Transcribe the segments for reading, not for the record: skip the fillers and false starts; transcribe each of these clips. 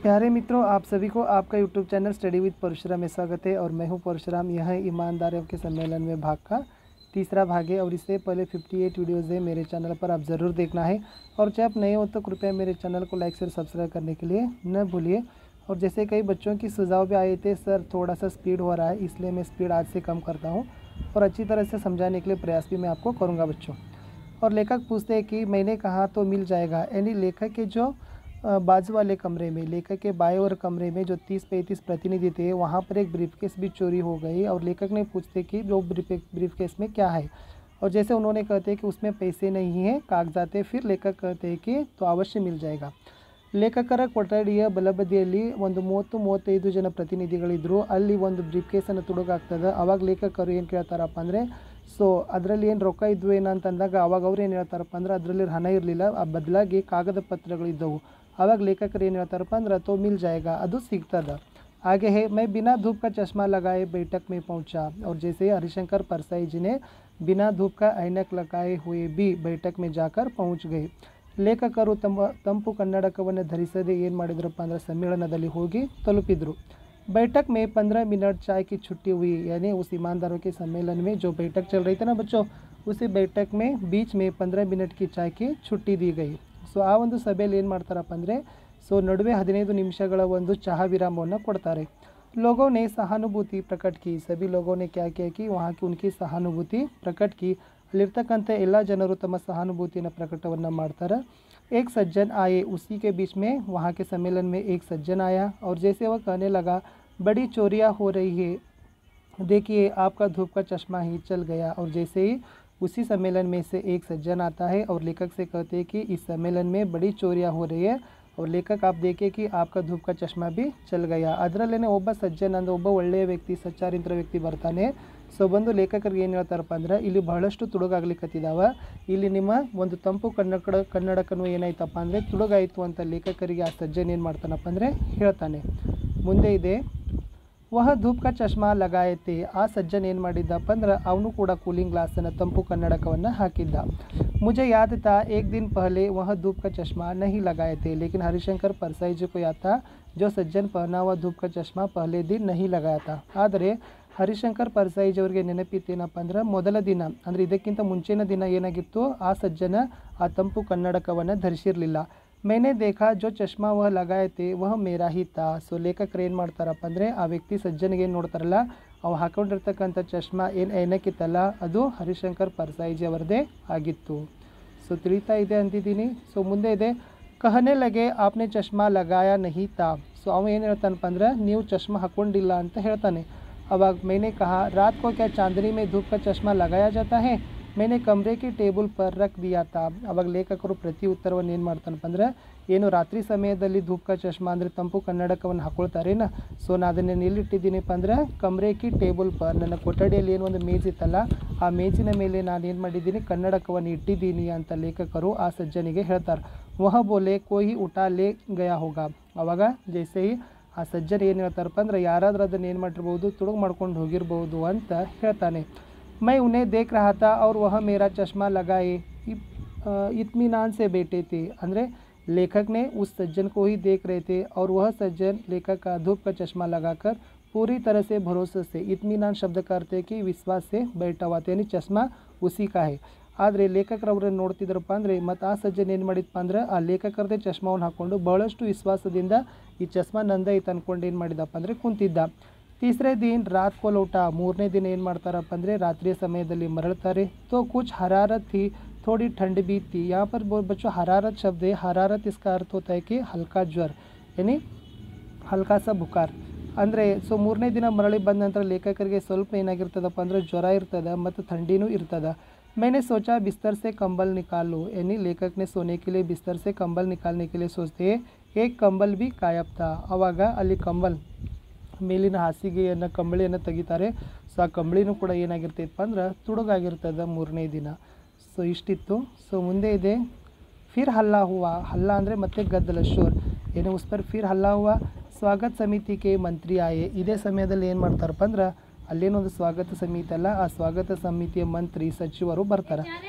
प्यारे मित्रों, आप सभी को आपका YouTube channel study with Parashuram में स्वागत है। और मैं हूं परशुराम। यह ईमानदारियों के सम्मेलन में भाग का तीसरा भाग है और इससे पहले 58 वीडियोज़ है मेरे चैनल पर, आप ज़रूर देखना है। और जब आप नए हो तो कृपया मेरे चैनल को लाइक शेयर सब्सक्राइब करने के लिए न भूलिए। और जैसे कई बच्चों की सुझाव भी आए थे, सर थोड़ा सा स्पीड हो रहा है, इसलिए मैं स्पीड आज से कम करता हूँ और अच्छी तरह से समझाने के लिए प्रयास भी मैं आपको करूँगा बच्चों। और लेखक पूछते हैं कि मैंने कहा तो मिल जाएगा, यानी लेखक के जो बाजू वाले कमरे में, लेखक के बाएं और कमरे में जो 30-35 प्रतिनिधि थे, वहाँ पर एक ब्रीफकेस भी चोरी हो गई। और लेखक ने पूछते कि वो ब्रीफकेस में क्या है, और जैसे उन्होंने कहते हैं कि उसमें पैसे नहीं हैं, कागजात है। फिर लेखक कहते हैं कि तो अवश्य मिल जाएगा। ಲೇಖಕರ ಕೊಠಡಿಯ ಬಲಬದಿಯಲ್ಲಿ ಒಂದು 30-35 ಜನ ಪ್ರತಿನಿಧಿಗಳಿದ್ದರು. ಅಲ್ಲಿ ಒಂದು ಬ್ರೀಫ್ಕೇಸನ್ನು ತುಡುಗಾಗ್ತದೆ. ಅವಾಗ ಲೇಖಕರು ಏನು ಕೇಳ್ತಾರಪ್ಪ ಅಂದರೆ, ಸೊ ಅದರಲ್ಲಿ ಏನು ರೊಕ್ಕ ಇದ್ವು ಏನಂತಂದಾಗ ಅವಾಗ ಅವ್ರು ಏನು ಹೇಳ್ತಾರಪ್ಪ ಅಂದ್ರೆ ಅದರಲ್ಲಿ ಹಣ ಇರಲಿಲ್ಲ, ಆ ಬದಲಾಗಿ ಕಾಗದ ಪತ್ರಗಳಿದ್ದವು. ಆವಾಗ ಲೇಖಕರು ಏನು ಹೇಳ್ತಾರಪ್ಪ ಅಂದ್ರೆ तो मिल जाएगा, ಅದು ಸಿಗ್ತದೆ. आगे है, मैं बिना धूप का चश्मा लगाए बैठक में पहुंचा. और जैसे हरिशंकर परसाई जी ने बिना धूप का ऐनक लगाए हुए भी बैठक में जाकर पहुंच गए. ಲೇಖಕರು ತಂಪು ಕನ್ನಡಕವನ್ನು ಧರಿಸದೆ ಏನು ಮಾಡಿದ್ರಪ್ಪ ಅಂದರೆ ಸಮ್ಮೇಳನದಲ್ಲಿ ಹೋಗಿ ತಲುಪಿದ್ರು. बैठक में 15 मिनट चाय की छुट्टी हुई, यानी उस ईमानदारों के सम्मेलन में जो बैठक चल रही थी ना बच्चों, उसी बैठक में बीच में 15 मिनट की चाय की छुट्टी दी गई. ಸೊ ಆ ಒಂದು ಸಭೆಯಲ್ಲಿ ಏನು ಮಾಡ್ತಾರಪ್ಪ ಅಂದರೆ, ಸೊ ನಡುವೆ 15 ನಿಮಿಷಗಳ ಒಂದು ಚಹಾ ವಿರಾಮವನ್ನು ಕೊಡ್ತಾರೆ. लोगों ने सहानुभूति प्रकट की. सभी लोगों ने क्या किया कि वहाँ की उनकी सहानुभूति प्रकट की. ಅಲ್ಲಿರ್ತಕ್ಕಂಥ ಎಲ್ಲ ಜನರು ತಮ್ಮ ಸಹಾನುಭೂತಿಯನ್ನು ಪ್ರಕಟವನ್ನು ಮಾಡ್ತಾರೆ. एक सज्जन आए, उसी के बीच में वहाँ के सम्मेलन में एक सज्जन आया और जैसे वह कहने लगा, बड़ी चोरियाँ हो रही है, देखिए आपका धूप का चश्मा ही चल गया. और जैसे ही उसी सम्मेलन में से एक सज्जन आता है और लेखक से कहते हैं कि इस सम्मेलन में बड़ी चोरियाँ हो रही है और लेखक आप देखिए कि आपका धूप का चश्मा भी चल गया. ಅದರಲ್ಲೇ ಒಬ್ಬ ಸಜ್ಜನ್ ಅಂದರೆ ಒಬ್ಬ ಒಳ್ಳೆಯ ವ್ಯಕ್ತಿ, ಸಚ್ಚಾರಿತ್ರ ವ್ಯಕ್ತಿ ಬರ್ತಾನೆ. ಸೊ ಬಂದು ಲೇಖಕರಿಗೆ ಏನು ಹೇಳ್ತಾರಪ್ಪ ಅಂದ್ರೆ, ಇಲ್ಲಿ ಬಹಳಷ್ಟು ತುಡುಗಾಗ್ಲಿಕ್ಕತ್ತಿದ್ದಾವೆ, ಇಲ್ಲಿ ನಿಮ್ಮ ಒಂದು ತಂಪು ಕನ್ನಡಕನು ಏನಾಯ್ತಪ್ಪ ಅಂದರೆ ತುಡುಗಾಯಿತು ಅಂತ ಲೇಖಕರಿಗೆ ಆ ಸಜ್ಜನ್ ಏನು ಮಾಡ್ತಾನಪ್ಪ ಅಂದರೆ ಹೇಳ್ತಾನೆ. ಮುಂದೆ ಇದೆ, ವಹ ಧೂಪ್ ಕಾ ಚಶ್ಮಾ ಲಗಾಯತೆ. ಆ ಸಜ್ಜನ್ ಏನು ಮಾಡಿದ್ದಪ್ಪ ಅಂದ್ರೆ ಅವನು ಕೂಡ ಕೂಲಿಂಗ್ ಗ್ಲಾಸನ್ನು, ತಂಪು ಕನ್ನಡಕವನ್ನು ಹಾಕಿದ್ದ. मुझे याद था एक दिन पहले वह धूप का चश्मा नहीं लगाए थे, लेकिन हरिशंकर परसाई जी को याद था जो सज्जन पहना हुआ धूप का चश्मा पहले दिन नहीं लगाया था. ಆದರೆ ಹರಿಶಂಕರ್ ಪರ್ಸಾಯಿ ಜಿ ಅವರಿಗೆ ನೆನಪಿತ್ತೇನಪ್ಪ ಅಂದ್ರೆ, ಮೊದಲ ದಿನ ಅಂದರೆ ಇದಕ್ಕಿಂತ ಮುಂಚಿನ ದಿನ ಏನಾಗಿತ್ತು, ಆ ಸಜ್ಜನ ಆ ತಂಪು ಕನ್ನಡಕವನ್ನು ಧರಿಸಿರಲಿಲ್ಲ. मैंने देखा जो चश्मा वह लगाए थे वह मेरा ही था. ಸೊ ಲೇಖಕರು ಏನು ಮಾಡ್ತಾರಪ್ಪ ಅಂದರೆ, ಆ ವ್ಯಕ್ತಿ ಸಜ್ಜನಿಗೆ ಏನು ನೋಡ್ತಾರಲ್ಲ, ಅವು ಹಾಕೊಂಡಿರ್ತಕ್ಕಂಥ ಚಶ್ಮಾ ಏನು ಏನಕ್ಕಿತ್ತಲ್ಲ, ಅದು ಹರಿಶಂಕರ್ ಪರ್ಸಾಯಿಜಿ ಅವರದೇ ಆಗಿತ್ತು. ಸೊ ತಿಳಿತಾ ಇದೆ ಅಂತಿದ್ದೀನಿ. ಸೊ ಮುಂದೆ ಇದೆ, कहने लगे आपने चश्मा लगाया नहीं था. ಸೊ ಅವ ಏನು ಹೇಳ್ತಾನಪ್ಪ ಅಂದ್ರೆ, ನೀವು ಚಶ್ಮಾ ಹಾಕ್ಕೊಂಡಿಲ್ಲ ಅಂತ ಹೇಳ್ತಾನೆ. ಅವಾಗ मैंने कहा, रात को क्या चांदनी में धूप का चश्मा लगाया जाता है, मैंने कमरे की टेबल पर रख दिया था. ಅವಾಗ ಲೇಖಕರು ಪ್ರತಿ ಉತ್ತರವನ್ನು ಏನು ಮಾಡ್ತಾನಪ್ಪ ಅಂದ್ರೆ, ಏನು ರಾತ್ರಿ ಸಮಯದಲ್ಲಿ ಧೂಪ್ ಕಾ ಚಶ್ಮಾ ಅಂದರೆ ತಂಪು ಕನ್ನಡಕವನ್ನು ಹಾಕ್ಕೊಳ್ತಾರೇನ, ಸೊ ನಾನು ಅದನ್ನು ಎಲ್ಲಿಟ್ಟಿದ್ದೀನಪ್ಪ ಅಂದ್ರೆ ಕಮ್ರೆ ಕಿ ಟೇಬಲ್ ಪರ್, ನನ್ನ ಕೊಠಡಿಯಲ್ಲಿ ಏನು ಒಂದು ಮೇಜ್ ಇತ್ತಲ್ಲ, ಆ ಮೇಜಿನ ಮೇಲೆ ನಾನು ಏನು ಮಾಡಿದ್ದೀನಿ, ಕನ್ನಡಕವನ್ನು ಇಟ್ಟಿದ್ದೀನಿ ಅಂತ ಲೇಖಕರು ಆ ಸಜ್ಜನಿಗೆ ಹೇಳ್ತಾರೆ. ವಹ ಬೋಲೆ ಕೋಯಿ ಉಟಾ ಲೇ ಗಯಾ ಹೋಗ. ಅವಾಗ ಜೈಸೆ ಆ ಸಜ್ಜನ ಏನು ಹೇಳ್ತಾರಪ್ಪ ಅಂದ್ರೆ, ಯಾರಾದರೂ ಅದನ್ನು ಏನು ಮಾಡಿರ್ಬೋದು, ತುಡುಗು ಮಾಡ್ಕೊಂಡು ಹೋಗಿರ್ಬೋದು ಅಂತ ಹೇಳ್ತಾನೆ. मैं उन्हें देख रहा था और वह मेरा चश्मा लगाए इत्मीनान से बैठे थे. ಅಂದರೆ लेखक ने उस सज्जन को ही देख रहे थे और वह सज्जन लेखक का धूप का चश्मा लगाकर पूरी तरह से भरोसे से, इत्मीनान शब्द का अर्थ है कि विश्वास से बैठा हुआ था, यानी चश्मा उसी का है. ಆದರೆ ಲೇಖಕರವ್ರನ್ನ ನೋಡ್ತಿದ್ರಪ್ಪ ಅಂದರೆ, ಮತ್ತು ಆ ಸಜ್ಜನ್ ಏನು ಮಾಡಿದಪ್ಪ ಅಂದ್ರೆ, ಆ ಲೇಖಕರದೇ ಚಶ್ಮಾವನ್ನು ಹಾಕ್ಕೊಂಡು ಬಹಳಷ್ಟು ವಿಶ್ವಾಸದಿಂದ ಈ ಚಶ್ಮಾ ನಂದೇ ಐತೆ ಅಂದ್ಕೊಂಡು ಏನು ಮಾಡಿದಪ್ಪ ಅಂದರೆ ಕುಂತಿದ್ದ. तीसरे दिन रात को लौटा. ಮೂರನೇ ದಿನ ಏನು ಮಾಡ್ತಾರಪ್ಪ ಅಂದರೆ ರಾತ್ರಿಯ ಸಮಯದಲ್ಲಿ ಮರಳ್ತಾರೆ. तो कुछ हरारत थी, थोड़ी ठंड भी थी. यहाँ पर बच्चों हरारत शब्द है. हरारत इसका अर्थ होता है कि हल्का ज्वर, यानी हल्का सा बुखार. ಅಂದರೆ ಸೊ ಮೂರನೇ ದಿನ ಮರಳಿ ಬಂದ ನಂತರ ಲೇಖಕರಿಗೆ ಸ್ವಲ್ಪ ಏನಾಗಿರ್ತದಪ್ಪ ಅಂದರೆ ಜ್ವರ ಇರ್ತದೆ ಮತ್ತು ಥಂಡಿನೂ ಇರ್ತದೆ. मैंने सोचा बिस्तर से कंबल निकालो, यानी लेखक ने सोने के लिए बिस्तर से कंबल निकालने के लिए सोचते हैं. एक कंबल भी गायब था. ಆವಾಗ ಅಲ್ಲಿ ಕಂಬಲ್ ಮೇಲಿನ ಹಾಸಿಗೆಯನ್ನು ಕಂಬಳಿಯನ್ನು ತೆಗಿತಾರೆ. ಸೊ ಆ ಕಂಬಳಿನೂ ಕೂಡ ಏನಾಗಿರ್ತೈತಪ್ಪ ಅಂದ್ರೆ ತುಡುಗಾಗಿರ್ತದೆ ಮೂರನೇ ದಿನ. ಸೊ ಇಷ್ಟಿತ್ತು. ಸೊ ಮುಂದೆ ಇದೆ, ಫಿರ್ ಹಲ್ಲಾ ಹುವಾ. ಹಲ್ಲಾ ಅಂದರೆ ಮತ್ತೆ ಗದ್ದಲ, ಶೋರ್, ಏನು ಉಸ್ ಪರ್ ಫಿರ್ ಹಲ್ಲಾ ಹುವಾ. ಸ್ವಾಗತ ಸಮಿತಿ ಕೆ ಮಂತ್ರಿ ಆಯೆ. ಇದೇ ಸಮಯದಲ್ಲಿ ಏನು ಮಾಡ್ತಾರಪ್ಪ ಅಂದ್ರೆ ಅಲ್ಲೇನೊಂದು ಸ್ವಾಗತ ಸಮಿತಿ ಅಲ್ಲ, ಆ ಸ್ವಾಗತ ಸಮಿತಿಯ ಮಂತ್ರಿ ಸಚಿವರು ಬರ್ತಾರೆ.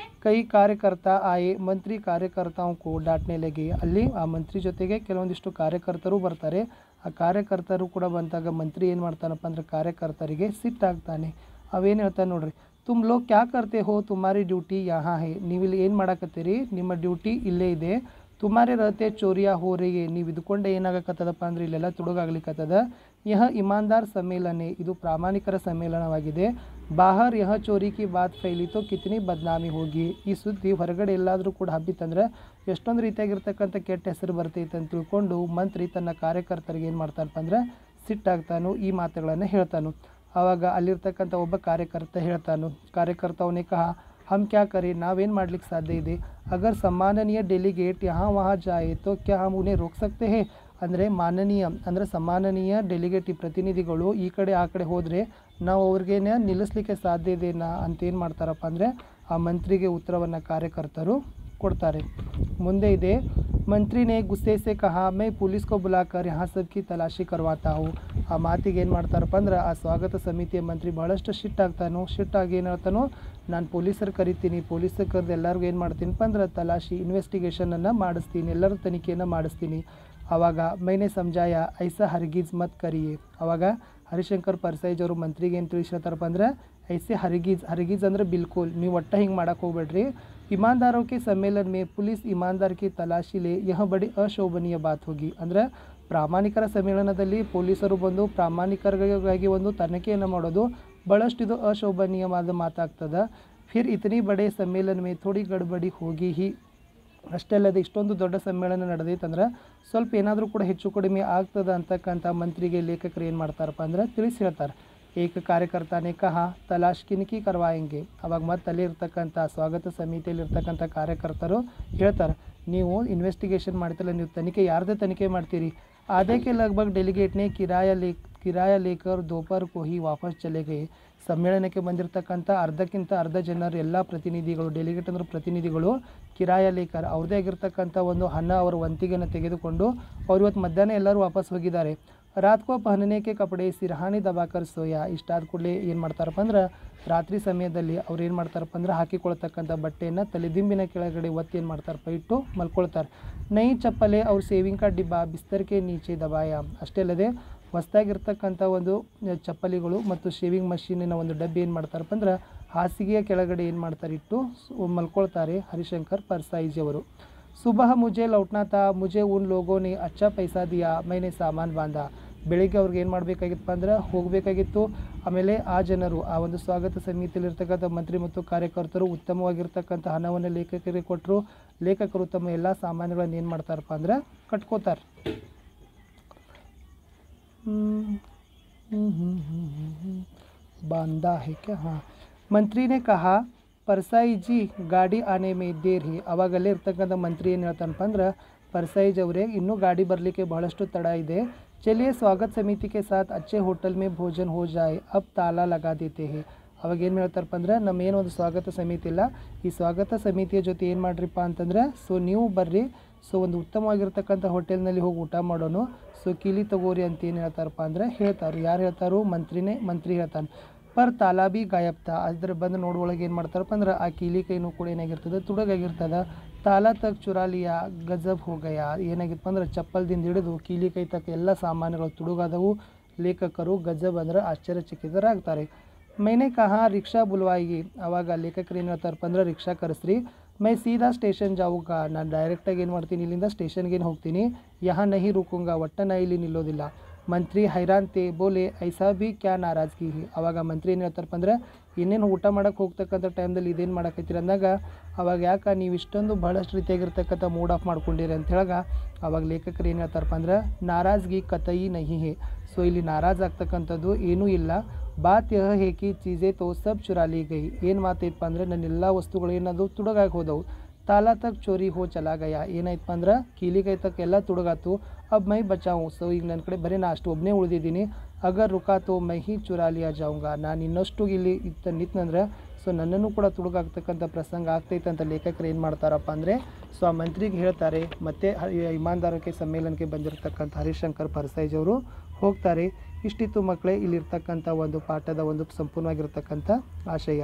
ಕೈ ಕಾರ್ಯಕರ್ತ ಆಯೆ, ಮಂತ್ರಿ ಕಾರ್ಯಕರ್ತಾओं को डांटने लगे. ಅಲ್ಲಿ ಆ ಮಂತ್ರಿ ಜೊತೆಗೆ ಕೆಲವೊಂದಿಷ್ಟು ಕಾರ್ಯಕರ್ತರು ಬರ್ತಾರೆ. ಆ ಕಾರ್ಯಕರ್ತರು ಕೂಡ ಬಂದಾಗ ಮಂತ್ರಿ ಏನು ಮಾಡ್ತಾನಪ್ಪ ಅಂದ್ರೆ ಕಾರ್ಯಕರ್ತರಿಗೆ ಸಿಟ್ಟಾಗ್ತಾನೆ. ಅವೇನು ಹೇಳ್ತಾನೆ ನೋಡ್ರಿ, ತುಮ್ ಲೋಗ್ ಕ್ಯಾ ಕರ್ತೆ ಹೋ, ತುಮಾರಿ ಡ್ಯೂಟಿ ಯಹಾ ಹೇ. ನೀವು ಇಲ್ಲಿ ಏನು ಮಾಡಕತ್ತೀರಿ, ನಿಮ್ಮ ಡ್ಯೂಟಿ ಇಲ್ಲೇ ಇದೆ. ತುಮಾರೆ ರಹತೆ ಚೋರಿಯಾ ಹೋ ರही, ನೀವು ಇದ್ಕೊಂಡೆ ಏನಾಗಕತ್ತದಪ್ಪ ಅಂದ್ರೆ ಇಲ್ಲೆಲ್ಲ ತುಡುಗಾಗ್ಲಿಕ್ಕತ್ತದ. ಯಹ ಇಮಾನ್ದಾರ್ ಸಮ್ಮೇಳನ, ಇದು ಪ್ರಾಮಾಣಿಕರ ಸಮ್ಮೇಳನವಾಗಿದೆ. ಬಾಹರ್ ಯಹ ಚೋರಿ ಕಿ ಬಾತ್ ಫೈಲಿ ತೋ ಕಿತನಿ ಬದ್ನಾಮಿ ಹೋಗಿ. ಈ ಸುದ್ದಿ ಹೊರಗಡೆ ಎಲ್ಲಾದರೂ ಕೂಡ ಹಬ್ಬಿತ್ತಂದ್ರೆ ಎಷ್ಟೊಂದು ರೀತಿಯಾಗಿರ್ತಕ್ಕಂಥ ಕೆಟ್ಟ ಹೆಸರು ಬರ್ತೈತೆ ಅಂತ ತಿಳ್ಕೊಂಡು ಮಂತ್ರಿ ತನ್ನ ಕಾರ್ಯಕರ್ತರಿಗೆ ಏನು ಮಾಡ್ತಾನಪ್ಪ ಅಂದ್ರೆ ಸಿಟ್ಟಾಗ್ತಾನು, ಈ ಮಾತುಗಳನ್ನು ಹೇಳ್ತಾನು. ಆವಾಗ ಅಲ್ಲಿರ್ತಕ್ಕಂಥ ಒಬ್ಬ ಕಾರ್ಯಕರ್ತ ಹೇಳ್ತಾನು, ಕಾರ್ಯಕರ್ತವನೇ ಕಹ हम क्या करें, ನಾವೇನು ಮಾಡ್ಲಿಕ್ಕೆ ಸಾಧ್ಯ ಇದೆ. ಅಗರ್ ಸಮ್ಮಾನನೀಯ ಡೆಲಿಗೇಟ್ यहाँ वहाँ जाए तो क्या हम उन्हें रोक सकते हैं. ಅಂದರೆ ಮಾನನೀಯ ಅಂದರೆ ಸಮ್ಮಾನನೀಯ ಡೆಲಿಗೇಟ್ ಈ ಪ್ರತಿನಿಧಿಗಳು ಈ ಕಡೆ ಆ ಕಡೆ ಹೋದರೆ ನಾವು ಅವ್ರಿಗೇನೆ ನಿಲ್ಲಿಸಲಿಕ್ಕೆ ಸಾಧ್ಯ ಇದೆನಾ ಅಂತ ಏನು ಮಾಡ್ತಾರಪ್ಪ ಅಂದರೆ ಆ ಮಂತ್ರಿಗೆ ಉತ್ತರವನ್ನು ಕಾರ್ಯಕರ್ತರು ಕೊಡ್ತಾರೆ. ಮುಂದೆ ಇದೆ, ಮಂತ್ರಿ ನೇ ಗುಸ್ಸೆ ಸೆ ಕಹಾ ಮೈ ಪೊಲೀಸ್ ಕೋ ಬುಲಾಕರ್ ಯಹಾ ಸಬ್ಕಿ ತಲಾಶಿ ಕರ್ವಾತಾ ಹೂँ. ಆ ಮಾತಿಗೆ ಏನು ಮಾಡ್ತಾರಪ್ಪ ಅಂದ್ರೆ ಆ ಸ್ವಾಗತ ಸಮಿತಿಯ ಮಂತ್ರಿ ಭಾಳಷ್ಟು ಶಿಟ್ಟಾಗಿ ಏನು ಹೇಳ್ತಾನೋ, ನಾನು ಪೊಲೀಸರು ಕರಿತೀನಿ, ಪೊಲೀಸರು ಕರೆದು ಎಲ್ಲರಿಗೂ ಏನು ಮಾಡ್ತೀನಪ್ಪ ಅಂದ್ರೆ ತಲಾಶಿ ಇನ್ವೆಸ್ಟಿಗೇಷನನ್ನು ಮಾಡಿಸ್ತೀನಿ, ಎಲ್ಲರ ತನಿಖೆಯನ್ನು ಮಾಡಿಸ್ತೀನಿ. ಆವಾಗ ಮೈನೆ ಸಮಜಾಯ ಐಸಾ ಹರ್ಗೀಜ್ ಮತ್ ಕರಿಯೇ. ಆವಾಗ ಹರಿಶಂಕರ್ ಪರ್ಸೈಜ್ ಅವರು ಮಂತ್ರಿಗೆ ಏನು ತಿಳಿಸ್ತಾರಪ್ಪ ಅಂದ್ರೆ ಐಸೆ ಹರ್ಗೀಜ್ ಅಂದರೆ ಬಿಲ್ಕುಲ್ ನೀವು ಒಟ್ಟ ಹಿಂಗೆ ಮಾಡಕ್ಕೆ ಹೋಗ್ಬೇಡ್ರಿ. ईमानदारों के सम्मेलन में पुलिस ईमानदार की तलाशी ले यह बड़ी अशोभनीय बात होगी. ಅಂದರೆ ಪ್ರಾಮಾಣಿಕರ ಸಮ್ಮೇಳನದಲ್ಲಿ ಪೊಲೀಸರು ಬಂದು ಪ್ರಾಮಾಣಿಕರಿಗಾಗಿ ಒಂದು ತನಿಖೆಯನ್ನು ಮಾಡೋದು ಭಾಳಷ್ಟು ಇದು ಅಶೋಭನೀಯವಾದ ಮಾತಾಗ್ತದೆ. ಫಿರ್ ಇತನಿ ಬಡೆ ಸಮ್ಮೇಳನ ಮೇ ಥೋಡಿ ಗಡ್ಬಡಿ ಹೋಗಿ ಹಿ. ಅಷ್ಟೇ ಅಲ್ಲದೆ ಇಷ್ಟೊಂದು ದೊಡ್ಡ ಸಮ್ಮೇಳನ ನಡೆದೈತಂದ್ರೆ ಸ್ವಲ್ಪ ಏನಾದರೂ ಕೂಡ ಹೆಚ್ಚು ಕಡಿಮೆ ಆಗ್ತದೆ ಅಂತಕ್ಕಂಥ ಮಂತ್ರಿಗೆ ಲೇಖಕರು ಏನು ಮಾಡ್ತಾರಪ್ಪ ಅಂದ್ರೆ ತಿಳಿಸಿ ಹೇಳ್ತಾರೆ. ಏಕ ಕಾರ್ಯಕರ್ತನೇ ಕಹ ತಲಾಶ್ ಕಿನ್ಕಿ ಕರ್ವಾಯಂಗೆ. ಅವಾಗ ಮತ್ತೆ ಅಲ್ಲಿ ಇರ್ತಕ್ಕಂಥ ಸ್ವಾಗತ ಸಮಿತಿಯಲ್ಲಿ ಇರ್ತಕ್ಕಂಥ ಕಾರ್ಯಕರ್ತರು ಹೇಳ್ತಾರೆ, ನೀವು ಇನ್ವೆಸ್ಟಿಗೇಷನ್ ಮಾಡ್ತಿಲ್ಲ, ನೀವು ತನಿಖೆ ಯಾರದೇ ತನಿಖೆ ಮಾಡ್ತೀರಿ. ಆದೇಕೆ ಲಗ್ಭಗ್ ಡೆಲಿಗೇಟ್ನೇ ಕಿರಾಯ ಲೇಕರ್ ದೋಪರ್ ಕೋ ಹಿ ವಾಪಸ್ ಚಲೆ ಗಯೆ. ಸಮ್ಮೇಳನಕ್ಕೆ ಬಂದಿರತಕ್ಕಂಥ ಅರ್ಧಕ್ಕಿಂತ ಅರ್ಧ ಜನರು ಎಲ್ಲ ಪ್ರತಿನಿಧಿಗಳು, ಡೆಲಿಗೇಟ್ ಅಂದ್ರೆ ಪ್ರತಿನಿಧಿಗಳು ಕಿರಾಯ ಲೇಕರ್ ಅವ್ರದ್ದೇ ಆಗಿರ್ತಕ್ಕಂಥ ಒಂದು ಹಣ ಅವರ ವಂತಿಗೆಯನ್ನು ತೆಗೆದುಕೊಂಡು ಅವ್ರು ಇವತ್ತು ಮಧ್ಯಾಹ್ನ ಎಲ್ಲರೂ ವಾಪಸ್ ಹೋಗಿದ್ದಾರೆ. ರಾತ್ ಕೋ ಪಹನನೆ ಕೆ ಕಪಡೆ ಸಿರಹಾನಿ ದಬಾಕರ್ ಸೋಯಾ. ಇಷ್ಟಾದ ಕೂಡಲೇ ಏನು ಮಾಡ್ತಾರಪ್ಪ ಅಂದ್ರೆ ರಾತ್ರಿ ಸಮಯದಲ್ಲಿ ಅವ್ರು ಏನು ಮಾಡ್ತಾರಪ್ಪ ಅಂದ್ರೆ ಹಾಕಿಕೊಳ್ತಕ್ಕಂಥ ಬಟ್ಟೆಯನ್ನು ತಲೆದಿಂಬಿನ ಕೆಳಗಡೆ ಒತ್ತಿ ಏನು ಮಾಡ್ತಾರಪ್ಪ ಇಟ್ಟು ಮಲ್ಕೊಳ್ತಾರೆ. ನೈ ಚಪ್ಪಲೆ ಅವ್ರ ಸೇವಿಂಗ್ ಕಾ ಡಿಬ್ಬ ಬಿಸ್ತರ್ಕೆ ನೀಚೆ ದಬಾಯ. ಅಷ್ಟೇ ಅಲ್ಲದೆ ಹೊಸದಾಗಿರ್ತಕ್ಕಂಥ ಒಂದು ಚಪ್ಪಲಿಗಳು ಮತ್ತು ಶೇವಿಂಗ್ ಮಷೀನಿನ ಒಂದು ಡಬ್ಬಿ ಏನು ಮಾಡ್ತಾರಪ್ಪ ಅಂದ್ರೆ ಹಾಸಿಗೆಯ ಕೆಳಗಡೆ ಏನು ಮಾಡ್ತಾರೆ ಇಟ್ಟು ಮಲ್ಕೊಳ್ತಾರೆ ಹರಿಶಂಕರ್ ಪರ್ಸಾಯಿಜ್ ಅವರು. ಸುಬಹ ಮುಜೆ ಲೌಟ್ನಾ ತಾ, ಮುಜೆ ಉನ್ ಲೋಗೋನೆ ಅಚ್ಚಾ ಪೈಸಾ ದಿಯಾ, ಮೈನೆ ಸಾಮಾನು ಬಾಂಧ. ಬೆಳಿಗ್ಗೆ ಅವ್ರಿಗೆ ಏನು ಮಾಡಬೇಕಾಗಿತ್ತಪ್ಪ ಅಂದ್ರೆ ಹೋಗಬೇಕಾಗಿತ್ತು. ಆಮೇಲೆ ಆ ಜನರು ಆ ಒಂದು ಸ್ವಾಗತ ಸಮಿತಿಯಲ್ಲಿರ್ತಕ್ಕಂಥ ಮಂತ್ರಿ ಮತ್ತು ಕಾರ್ಯಕರ್ತರು ಉತ್ತಮವಾಗಿರ್ತಕ್ಕಂಥ ಹಣವನ್ನು ಲೇಖಕರಿಗೆ ಕೊಟ್ಟರು. ಲೇಖಕರು ತಮ್ಮ ಎಲ್ಲ ಸಾಮಾನುಗಳನ್ನು ಏನು ಮಾಡ್ತಾರಪ್ಪ ಅಂದ್ರೆ ಕಟ್ಕೋತಾರೆ. बांधा है क्या. हाँ, मंत्री ने कहा परसाई जी गाड़ी आने में देर है. ಅವಾಗಲ್ಲೇ ಇರ್ತಕ್ಕಂಥ ಮಂತ್ರಿ ಏನು ಹೇಳ್ತಾನಪ್ಪ ಅಂದ್ರೆ परसाईज ಅವರೇ ಇನ್ನೂ ಗಾಡಿ ಬರಲಿಕ್ಕೆ ಬಹಳಷ್ಟು ತಡ ಇದೆ. चलिए स्वागत समिति के साथ अच्छे होटल में भोजन हो जाए, अब ताला लगा देते हैं. ಅವಾಗ ಏನು ಹೇಳ್ತಾರಪ್ಪ ಅಂದ್ರೆ ನಮ್ಮ ಏನೊಂದು ಸ್ವಾಗತ ಸಮಿತಿ ಇಲ್ಲ, ಈ ಸ್ವಾಗತ ಸಮಿತಿಯ ಜೊತೆ ಏನು ಮಾಡ್ರಿಪ್ಪ ಅಂತಂದ್ರೆ ನೀವು ಬರ್ರಿ, ಒಂದು ಉತ್ತಮವಾಗಿರ್ತಕ್ಕಂಥ ಹೋಟೆಲ್ನಲ್ಲಿ ಹೋಗಿ ಊಟ ಮಾಡೋಣ, ಕೀಲಿ ತಗೋರಿ ಅಂತ ಏನು ಹೇಳ್ತಾರಪ್ಪ ಅಂದ್ರೆ ಹೇಳ್ತಾರೆ. ಯಾರು ಹೇಳ್ತಾರೋ ಮಂತ್ರಿ ಹೇಳ್ತಾನೆ. ಪರ್ ತಾಲಾ ಬಿ ಗಾಯಬ್ತ. ಅದ್ರ ಬಂದು ನೋಡುವೊಳಗೆ ಏನು ಮಾಡ್ತಾರಪ್ಪ ಅಂದ್ರೆ ಆ ಕೀಲಿ ಕೈನೂ ಕೂಡ ಏನಾಗಿರ್ತದೆ ತುಡುಗಾಗಿರ್ತದೆ. ತಾಲಾ ತಕ್ ಚುರಾಲಿಯಾ ಗಜಬ್ ಹೋಗಯ. ಏನಾಗಿತ್ತು ಅಂದ್ರೆ ಚಪ್ಪಲ್ದಿಂದ ಹಿಡಿದು ಕೀಲಿ ಕೈ ತಕ್ಕ ಎಲ್ಲ ಸಾಮಾನುಗಳು ತುಡುಗಾದವು. ಲೇಖಕರು ಗಜಬ್ ಅಂದ್ರೆ ಆಶ್ಚರ್ಯಚಕಿತರಾಗ್ತಾರೆ. ಮೈನೆ ಕಹಾ ರಿಕ್ಷಾ ಬುಲ್ವಾಯಿ. ಆವಾಗ ಲೇಖಕರು ಏನು ಹೇಳ್ತಾರಪ್ಪ ಅಂದ್ರೆ ರಿಕ್ಷಾ ಕರೆಸ್ರಿ. ಮೈ ಸೀದಾ ಸ್ಟೇಷನ್ ಜಾವುಗ. ನಾನು ಡೈರೆಕ್ಟಾಗಿ ಏನು ಮಾಡ್ತೀನಿ, ಇಲ್ಲಿಂದ ಸ್ಟೇಷನ್ಗೇನು ಹೋಗ್ತೀನಿ. ಯಹಾ ನಹಿ ರುಕುಂಗ. ಒಟ್ಟ ನಾ ಇಲ್ಲಿ ನಿಲ್ಲೋದಿಲ್ಲ. ಮಂತ್ರಿ ಹೈರಾನ್ತೆ ಬೋಲೆ ಐಸಾ ಬಿ ಕ್ಯಾ ನಾರಾಜ್ಗಿ. ಅವಾಗ ಮಂತ್ರಿ ಏನು ಹೇಳ್ತಾರಪ್ಪ ಅಂದ್ರೆ ಇನ್ನೇನು ಊಟ ಮಾಡೋಕ್ಕೆ ಹೋಗ್ತಕ್ಕಂಥ ಟೈಮ್ದಲ್ಲಿ ಇದೇನು ಮಾಡಕತ್ತೀರಿ ಅಂದಾಗ ಅವಾಗ ಯಾಕೆ ನೀವು ಇಷ್ಟೊಂದು ಭಾಳಷ್ಟು ರೀತಿಯಾಗಿರ್ತಕ್ಕಂಥ ಮೂಡ್ ಆಫ್ ಮಾಡ್ಕೊಂಡಿರಿ ಅಂತ ಹೇಳಾಗ ಅವಾಗ ಲೇಖಕರು ಏನು ಹೇಳ್ತಾರಪ್ಪ ಅಂದ್ರೆ ನಾರಾಜ್ಗಿ ಕತಯಿ ನಹಿ ಹೇ. ಇಲ್ಲಿ ನಾರಾಜ್ ಆಗ್ತಕ್ಕಂಥದ್ದು ಏನೂ ಇಲ್ಲ. ಬಾತ್ ಯಹ ಹೇ ಕಿ ಚೀಜೆ ತೋ ಸಬ್ ಚುರಾ ಲಿ ಗೈ. ಏನು ಮಾತೈತಪ್ಪ ಅಂದ್ರೆ ನನ್ನ ಎಲ್ಲ ವಸ್ತುಗಳು ಏನದು ತುಡುಗಾಗಿ ಹೋದವು. ತಾಲಾ ತಕ್ ಚೋರಿ ಹೋ ಚಲಾ ಗಯ. ಏನಾಯ್ತಪ್ಪ ಅಂದ್ರೆ ಕೀಲಿಗೈ ತಕ್ಕ ಎಲ್ಲ ತುಡುಗಾತು. अब मैं बचाऊँ. ಈಗ ನನ್ನ ಕಡೆ ಬರೀ ನಾ ಅಷ್ಟು ಒಬ್ಬನೇ ಉಳಿದಿದ್ದೀನಿ. ಅಗರ್ ರುಕಾ ತೋ ಮೈ ಹಿ ಚುರಾ ಲಿಯಾ ಜಾऊंगा. ನಾನು ಇನ್ನಷ್ಟು ಇಲ್ಲಿ ನಿಂತಂದ್ರೆ ಸೊ ನನ್ನನ್ನು ಕೂಡ ತುಡುಗಾಗ್ತಕ್ಕಂಥ ಪ್ರಸಂಗ ಆಗ್ತೈತೆ ಅಂತ ಲೇಖಕರು ಏನು ಮಾಡ್ತಾರಪ್ಪ ಅಂದರೆ ಸೊ ಆ ಮಂತ್ರಿಗೆ ಹೇಳ್ತಾರೆ. ಮತ್ತು ಇಮಾನ್ದಾರಕ್ಕೆ ಸಮ್ಮೇಳನಕ್ಕೆ ಬಂದಿರತಕ್ಕಂಥ ಹರಿಶಂಕರ್ ಪರ್ಸೈಜ್ ಅವರು ಹೋಗ್ತಾರೆ. ಇಷ್ಟಿತ್ತು ಮಕ್ಕಳೇ ಇಲ್ಲಿರ್ತಕ್ಕಂಥ ಒಂದು ಪಾಠದ ಒಂದು ಸಂಪೂರ್ಣವಾಗಿರ್ತಕ್ಕಂಥ ಆಶಯ.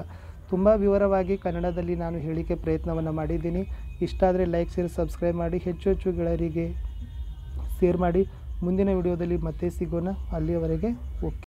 ತುಂಬ ವಿವರವಾಗಿ ಕನ್ನಡದಲ್ಲಿ ನಾನು ಹೇಳಿಕೆ ಪ್ರಯತ್ನವನ್ನು ಮಾಡಿದ್ದೀನಿ. ಇಷ್ಟ ಆದರೆ ಲೈಕ್ ಶೇರ್ ಸಬ್ಸ್ಕ್ರೈಬ್ ಮಾಡಿ, ಹೆಚ್ಚು ಹೆಚ್ಚು ಗೆಳೆಯರಿಗೆ ಶೇರ್ ಮಾಡಿ. ಮುಂದಿನ ವಿಡಿಯೋದಲ್ಲಿ ಮತ್ತೆ ಸಿಗೋಣ. ಅಲ್ಲಿಯವರೆಗೆ ಓಕೆ.